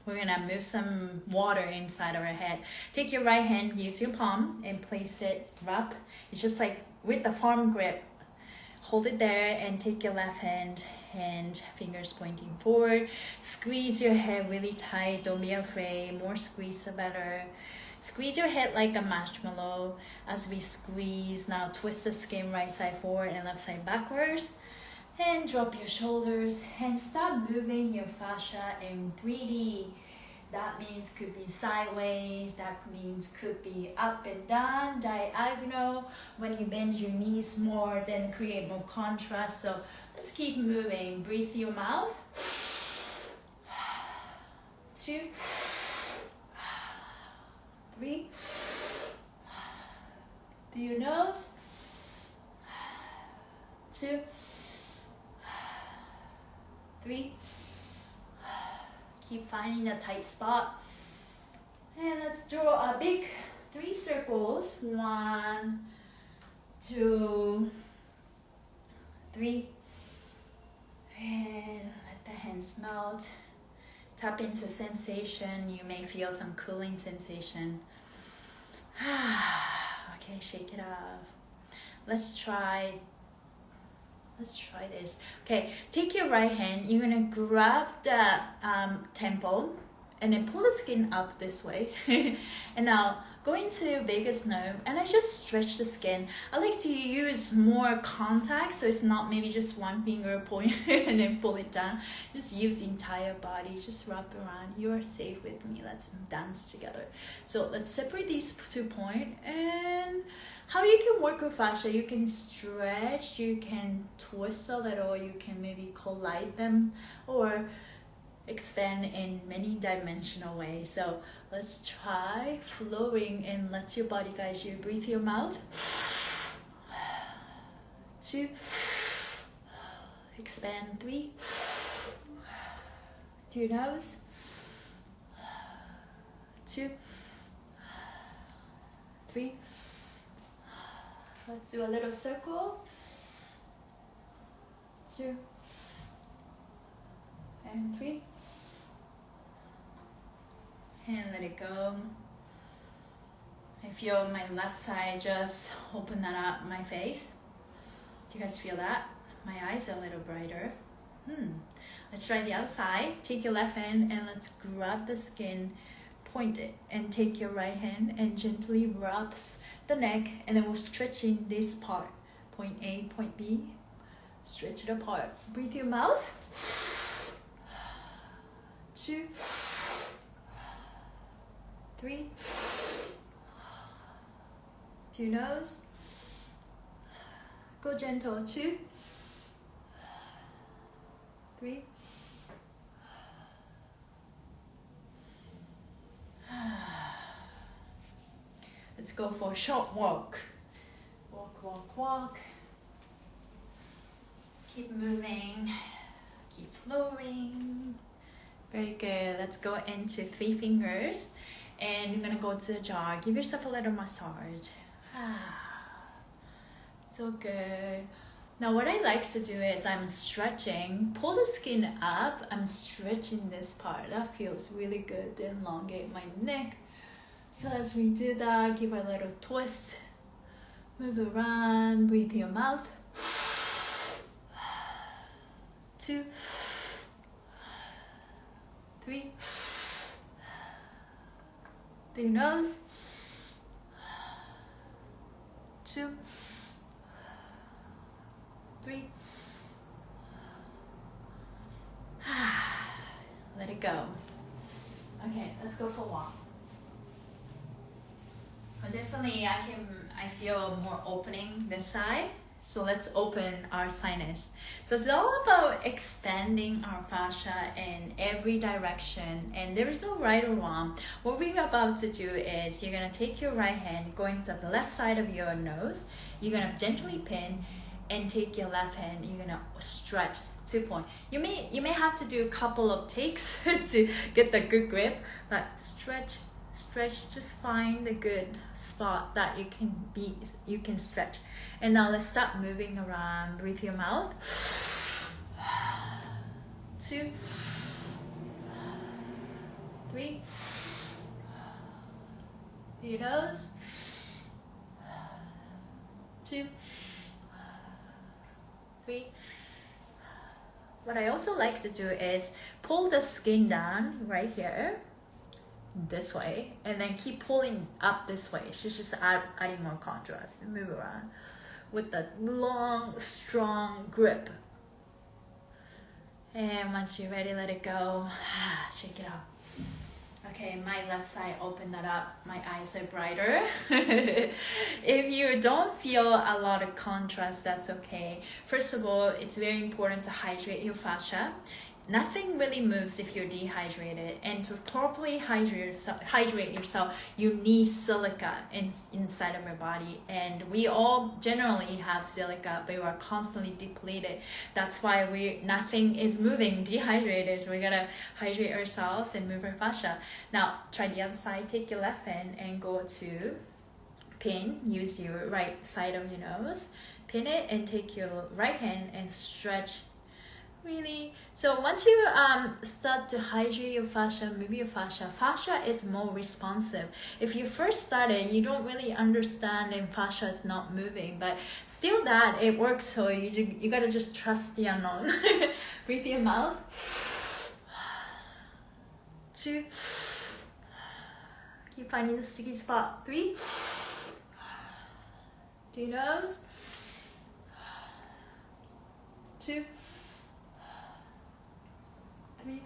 We're gonna move some water inside of our head. Take your right hand, use your palm and place it up. It's just like with the firm grip. Hold it there and take your left hand, fingers pointing forward. Squeeze your head really tight. Don't be afraid. More squeeze, the better. Squeeze your head like a marshmallow as we squeeze. Now twist the skin right side forward and left side backwards. And drop your shoulders and start moving your fascia in 3D. That means could be sideways, that means could be up and down, diagonal. When you bend your knees more, then create more contrast. So let's keep moving. Breathe through your mouth. 2, 3. Through your nose. 2, 3. Keep finding a tight spot. And let's draw a big 3 circles. 1, 2, 3. And let the hands melt. Tap into sensation. You may feel some cooling sensation. Okay, shake it off. Let's try this. Okay, take your right hand. You're gonna grab the temple and then pull the skin up this way. And now go into vagus nerve and I just stretch the skin. I like to use more contact, so it's not maybe just one finger point and then pull it down. Just use the entire body. Just wrap around. You are safe with me. Let's dance together. So let's separate these 2 points. And how you can work with fascia, you can stretch, you can twist a little, you can maybe collide them or expand in many dimensional ways. So let's try flowing and let your body guide you. Breathe your mouth. 2, expand. 3, through your nose. 2, 3. Let's do a little circle. 2 and 3. And let it go. I feel my left side just open that up, my face. Do you guys feel that? My eyes are a little brighter. Let's try the outside. Take your left hand and let's grab the skin, point it, and take your right hand and gently rubs the neck, and then we're stretching this part. Point A, point B. Stretch it apart. Breathe your mouth. 2, 3. Through your nose. Go gentle. 2, 3. Let's go for a short walk. Walk, walk, walk. Keep moving. Keep flowing. Very good. Let's go into 3 fingers. And you're going to go to the jar. Give yourself a little massage. So good. Now what I like to do is I'm stretching. Pull the skin up. I'm stretching this part. That feels really good to elongate my neck. So as we do that, give a little twist. Move around. Breathe in your mouth. 2, 3. Through your nose. 2, 3. Let it go. Okay, let's go for a walk. But definitely, I I feel more opening this side. So let's open our sinus. So it's all about expanding our fascia in every direction, and there is no right or wrong. What we're about to do is you're gonna take your right hand, going to the left side of your nose. You're gonna gently pin, and take your left hand. You're gonna stretch to point. You may have to do a couple of takes to get the good grip, but stretch. Just find the good spot that you can stretch. And now let's start moving around. Breathe your mouth. 2, 3. Your nose. 2, 3. What I also like to do is pull the skin down right here, this way, and then keep pulling up this way. She's just adding more contrast. Move around with that long, strong grip. And once you're ready, let it go. Shake it out. Okay, my left side, open that up. My eyes are brighter. If you don't feel a lot of contrast, that's okay. First of all, it's very important to hydrate your fascia. Nothing really moves if you're dehydrated, and to properly hydrate yourself, you need silica inside of your body, and we all generally have silica, but we are constantly depleted. That's why nothing is moving dehydrated. So we gotta hydrate ourselves and move our fascia. Now try the other side. Take your left hand and go to pin. Use your right side of your nose, pin it, and take your right hand and stretch. Really, so once you start to hydrate your fascia, move your fascia is more responsive. If you first started, you don't really understand and fascia is not moving, but still that it works. So you gotta just trust the unknown. Breathe your mouth. 2. Keep finding the sticky spot. 3. Do your nose. 2. 3.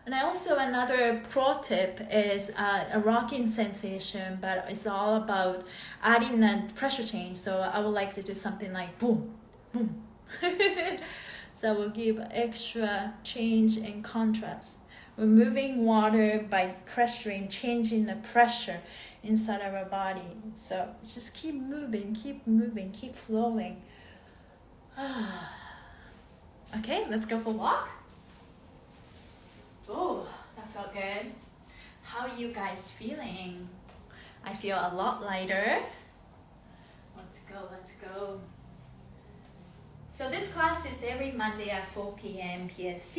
And also another pro tip is a rocking sensation, but it's all about adding the pressure change. So I would like to do something like boom, boom. So we'll give extra change and contrast. We're moving water by pressuring, changing the pressure inside of our body. So just keep moving, keep flowing. Okay, let's go for a walk. Oh, that felt good. How are you guys feeling? I feel a lot lighter. Let's go. So this class is every Monday at 4 p.m. PST.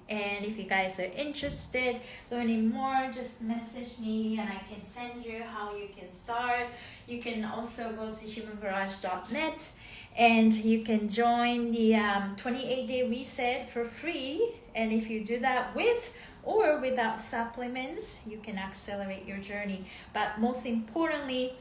And if you guys are interested learning more, just message me and I can send you how you can start. You can also go to humangarage.net. And you can join the 28-day reset for free. And if you do that with or without supplements, you can accelerate your journey. But most importantly,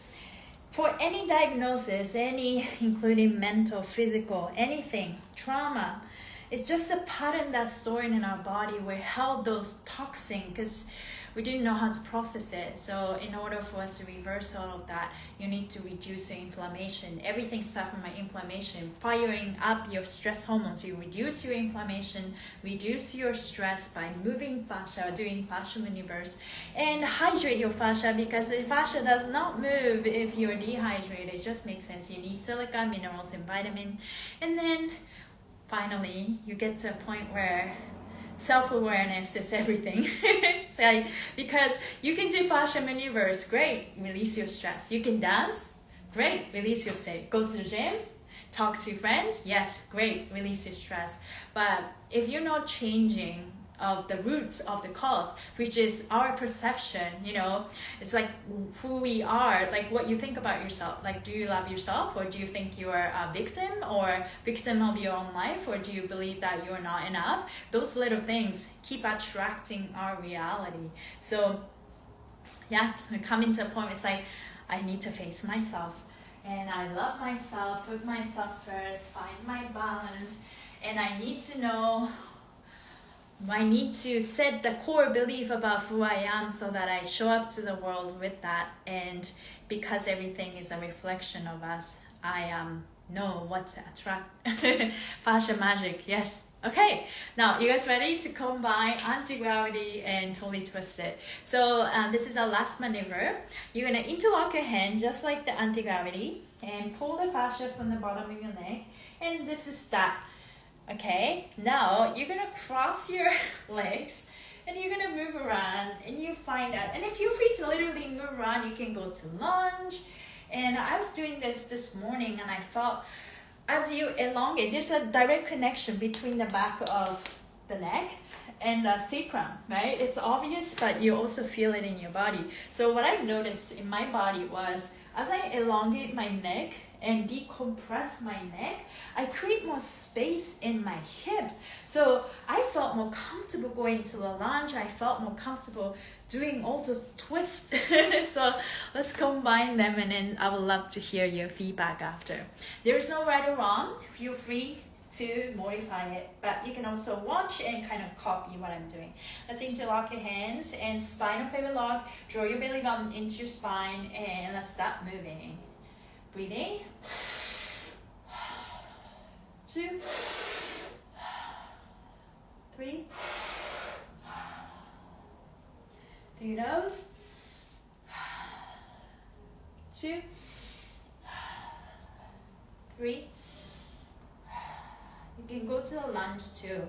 for any diagnosis, including mental, physical, anything, trauma, it's just a pattern that's stored in our body. We held those toxins because we didn't know how to process it. So in order for us to reverse all of that, you need to reduce your inflammation. Everything starts from inflammation. Firing up your stress hormones. You reduce your inflammation, reduce your stress by moving fascia, doing fascia maneuvers, and hydrate your fascia, because the fascia does not move if you're dehydrated. It just makes sense. You need silica, minerals, and vitamin. And then finally, you get to a point where self-awareness is everything. It's like, because you can do fascia maneuvers, great, release your stress. You can dance, great, release your stress. Go to the gym, talk to friends, yes, great, release your stress. But if you're not changing of the roots of the cause, which is our perception, it's like who we are, like what you think about yourself. Like, do you love yourself, or do you think you are a victim of your own life, or do you believe that you're not enough? Those little things keep attracting our reality. So yeah, coming to a point, it's like I need to face myself, and I love myself, put myself first, find my balance, and I need to know I need to set the core belief about who I am so that I show up to the world with that. And because everything is a reflection of us, I know what to attract. Fascia magic, yes. Okay, now you guys ready to combine anti-gravity and totally twist it? So this is the last maneuver. You're gonna interlock your hand just like the anti-gravity and pull the fascia from the bottom of your neck. And this is that. Okay, now you're gonna cross your legs and you're gonna move around and you find out. And if you're free to literally move around, you can go to lunge. And I was doing this morning and I felt as you elongate, there's a direct connection between the back of the neck and the sacrum, right? It's obvious, but you also feel it in your body. So what I noticed in my body was as I elongate my neck and decompress my neck, I create more space in my hips. So I felt more comfortable going to the lunge. I felt more comfortable doing all those twists. So let's combine them and then I would love to hear your feedback after. There is no right or wrong. Feel free to modify it, but you can also watch and kind of copy what I'm doing. Let's interlock your hands and spinal pivot lock. Draw your belly button into your spine and let's start moving. Breathing. 2, 3. Through your nose. 2, 3. You can go to the lunge too,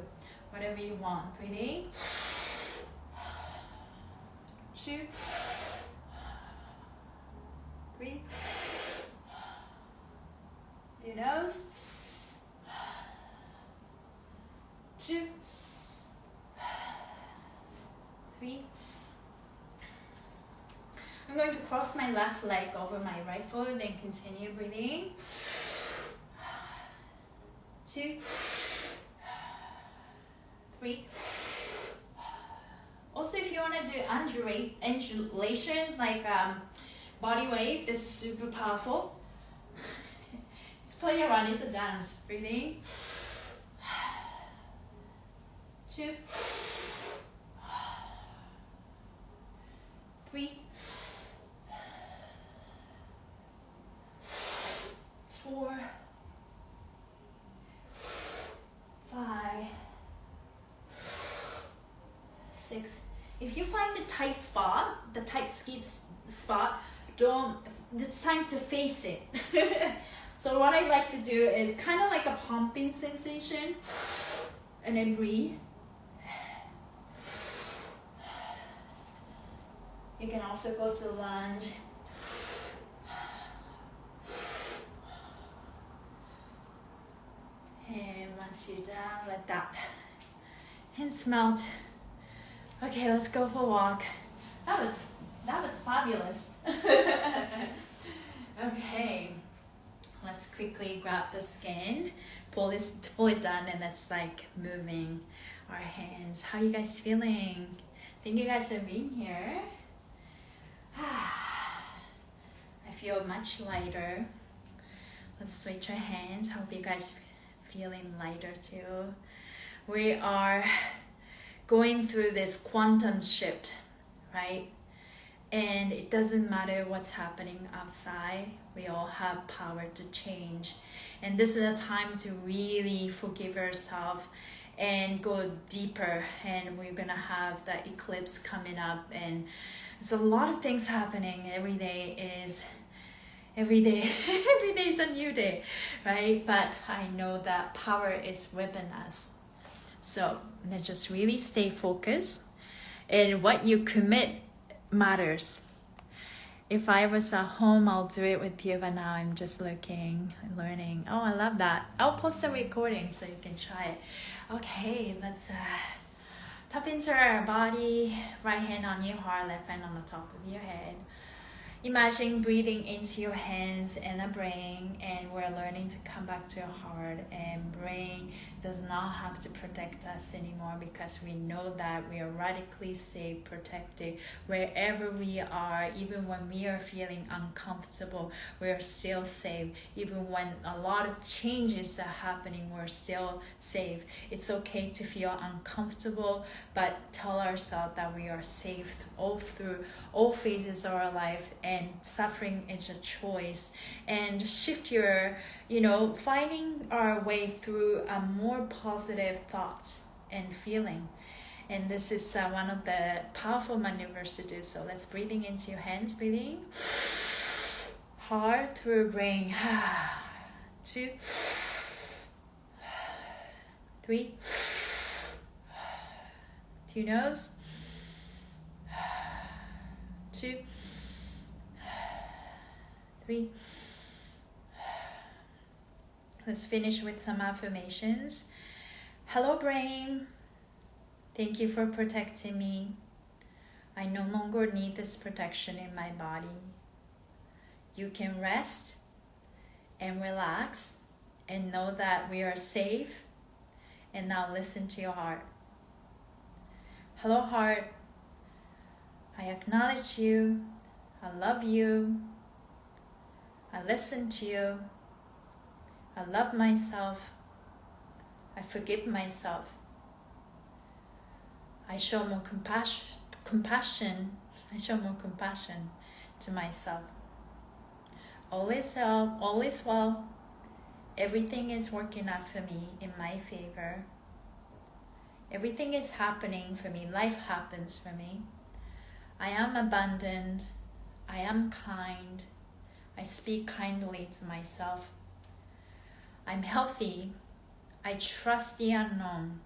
whatever you want. Breathing. 2, 3. Through your nose. 2, 3. I'm going to cross my left leg over my right foot and continue breathing. 2, 3. Also, if you want to do undulation, like body wave, this is super powerful. Just play around, it's a dance. Breathing. 2, 3, 4, 5, 6. If you find the tight spot, the tight squeeze spot, it's time to face it. So what I like to do is kind of like a pumping sensation and then breathe. You can also go to lunge. And once you're done, let that hands melt. Okay, let's go for a walk. That was fabulous. Okay, let's quickly grab the skin, pull it down, and let's like moving our hands. How you guys feeling? Thank you guys for being here. I feel much lighter. Let's switch our hands. Hope you guys feeling lighter too. We are going through this quantum shift, right? And it doesn't matter what's happening outside. We all have power to change. And this is a time to really forgive ourselves and go deeper. And we're gonna have the eclipse coming up, and there's a lot of things happening. Every day is a new day, right? But I know that power is within us. So let's just really stay focused, and what you commit matters. If I was at home, I'll do it with you, but now I'm just looking, learning. Oh, I love that. I'll post a recording so you can try it. Okay, let's tap into our body. Right hand on your heart, left hand on the top of your head. Imagine breathing into your hands and the brain, and we're learning to come back to your heart and bring does not have to protect us anymore, because we know that we are radically safe, protected wherever we are. Even when we are feeling uncomfortable, we are still safe. Even when a lot of changes are happening, we're still safe. It's okay to feel uncomfortable, but tell ourselves that we are safe all through all phases of our life, and suffering is a choice. And shift your, finding our way through a more positive thoughts and feeling. And this is one of the powerful maneuvers to do. So let's breathing into your hands, breathing hard through brain. 2, 3, through nose. 2, 3. Let's finish with some affirmations. Hello, brain. Thank you for protecting me. I no longer need this protection in my body. You can rest and relax and know that we are safe. And now listen to your heart. Hello, heart. I acknowledge you. I love you. I listen to you. I love myself. I forgive myself. I show more compassion. I show more compassion to myself. All is well. Everything is working out for me in my favor. Everything is happening for me. Life happens for me. I am abundant. I am kind. I speak kindly to myself. I'm healthy. I trust the unknown.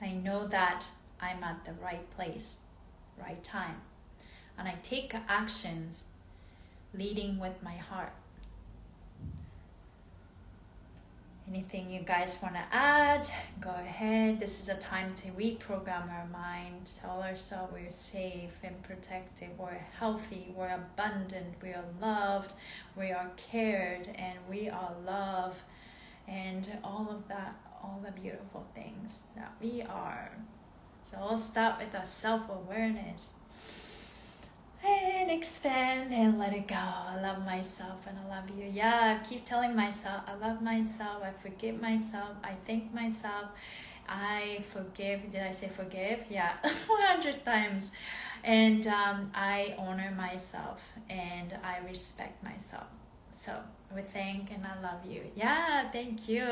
I know that I'm at the right place, right time. And I take actions leading with my heart. Anything you guys want to add, go ahead. This is a time to reprogram our mind. Tell ourselves we're safe and protected. We're healthy. We're abundant. We are loved. We are cared. And we are love. And all of that, all the beautiful things that we are. So I'll start with our self-awareness. And expand and let it go. I love myself and I love you. Yeah, I keep telling myself, I love myself. I forgive myself. I thank myself. I forgive. Did I say forgive? Yeah, 100 times. And I honor myself and I respect myself. So we thank and I love you. Yeah, thank you.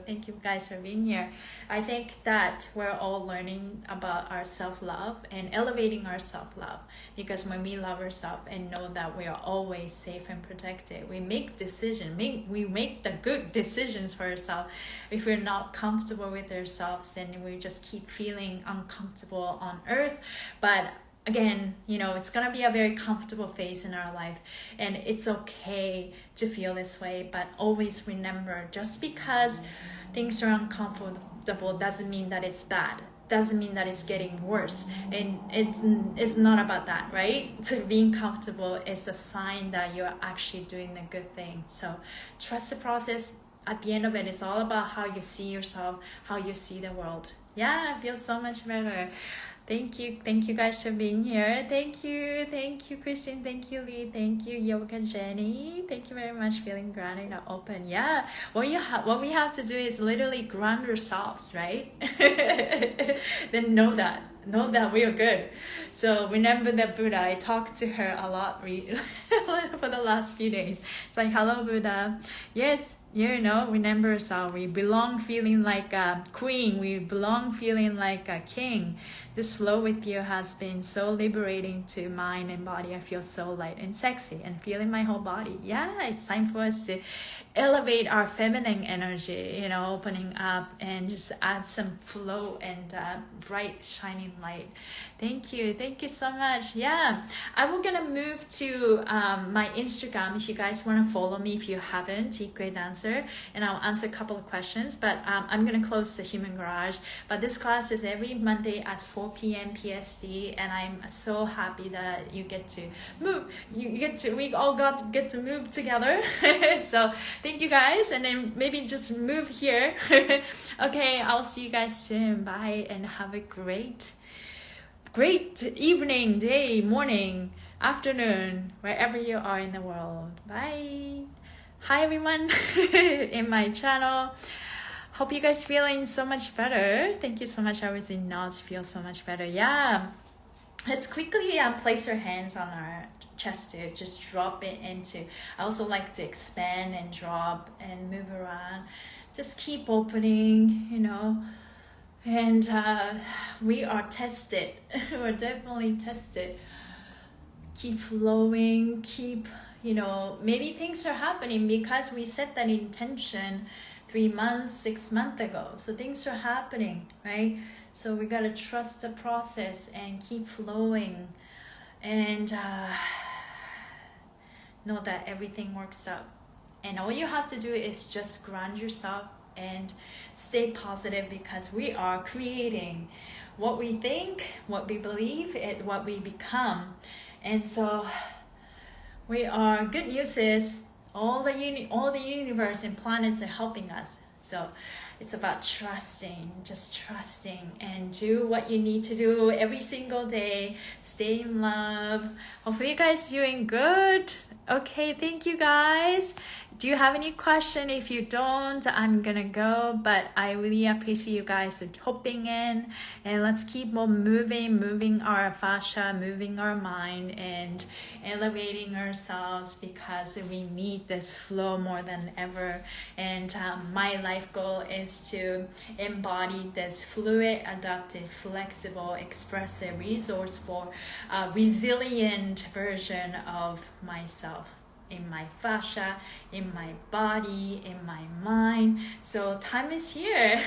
Thank you guys for being here. I think that we're all learning about our self-love and elevating our self-love, because when we love ourselves and know that we are always safe and protected, we make decisions. We make the good decisions for ourselves. If we're not comfortable with ourselves, then we just keep feeling uncomfortable on earth. But again, it's going to be a very comfortable phase in our life, and it's okay to feel this way, but always remember, just because things are uncomfortable doesn't mean that it's bad, doesn't mean that it's getting worse, and it's not about that, right? So being comfortable is a sign that you're actually doing a good thing. So trust the process. At the end of it, it's all about how you see yourself, how you see the world. Yeah, I feel so much better. Thank you guys for being here. Thank you Christine, thank you Lee, thank you Yoga Jenny, thank you very much. Feeling grounded and open. Yeah, what we have to do is literally ground ourselves, right? Then know that we are good. So remember that Buddha, I talked to her a lot for the last few days. It's like, hello Buddha, yes, remember ourselves. We belong feeling like a queen. We belong feeling like a king. This flow with you has been so liberating to mind and body. I feel so light and sexy and feeling my whole body. Yeah, it's time for us to elevate our feminine energy, opening up and just add some flow and bright shining light. Thank you so much. Yeah, I will gonna move to my Instagram. If you guys want to follow me, if you haven't, Ikue Dance answer, and I'll answer a couple of questions, but I'm gonna close the Human Garage. But this class is every Monday at 4 p.m. PST, and I'm so happy that you get to move. We all get to move together. So thank you guys, and then maybe just move here. Okay, I'll see you guys soon. Bye, and have a great evening, day, morning, afternoon, wherever you are in the world. Bye. Hi everyone in my channel. Hope you guys feeling so much better. Thank you so much. I was in knots, feel so much better. Yeah. Let's quickly place our hands on our chest to just drop it into. I also like to expand and drop and move around. Just keep opening, you know. And we are tested. We're definitely tested. Keep flowing, keep, you know, maybe things are happening because we set that intention 3 months, 6 months ago. So things are happening, right? So we gotta trust the process and keep flowing, and know that everything works out. And all you have to do is just ground yourself and stay positive, because we are creating what we think, what we believe, and what we become. And so we are, good news is all the universe and planets are helping us. So it's about trusting, just trusting, and do what you need to do every single day. Stay in love. Hopefully you guys doing good. Okay, thank you guys. Do you have any question? If you don't, I'm gonna go, but I really appreciate you guys hopping in, and let's keep on moving our fascia, moving our mind, and elevating ourselves, because we need this flow more than ever. And my life goal is to embody this fluid, adaptive, flexible, expressive, resourceful, resilient version of myself, in my fascia, in my body, in my mind. So time is here.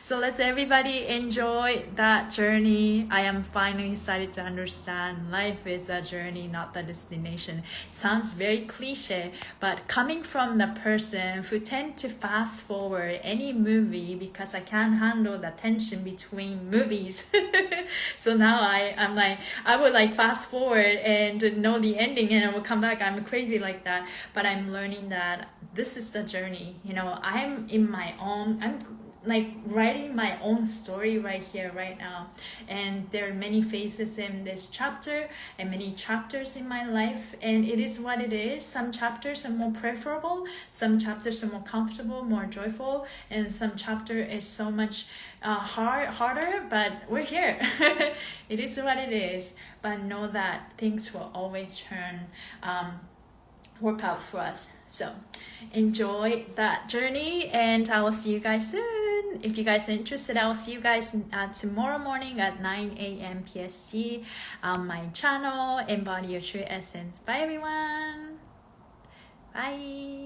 So let's everybody enjoy that journey. I am finally started to understand life is a journey, not the destination. Sounds very cliche, but coming from the person who tend to fast forward any movie because I can't handle the tension between movies. So now I'm like, I would like fast forward and know the ending, and I will come back. I'm crazy like that, but I'm learning that this is the journey. You know, I'm like writing my own story right here, right now, and there are many phases in this chapter and many chapters in my life, and it is what it is. Some chapters are more preferable, some chapters are more comfortable, more joyful, and some chapter is so much harder, but we're here. It is what it is, but know that things will always work out for us. So enjoy that journey, and I will see you guys soon. If you guys are interested, I will see you guys tomorrow morning at 9 a.m. PST on my channel, Embody Your True Essence. Bye everyone. Bye.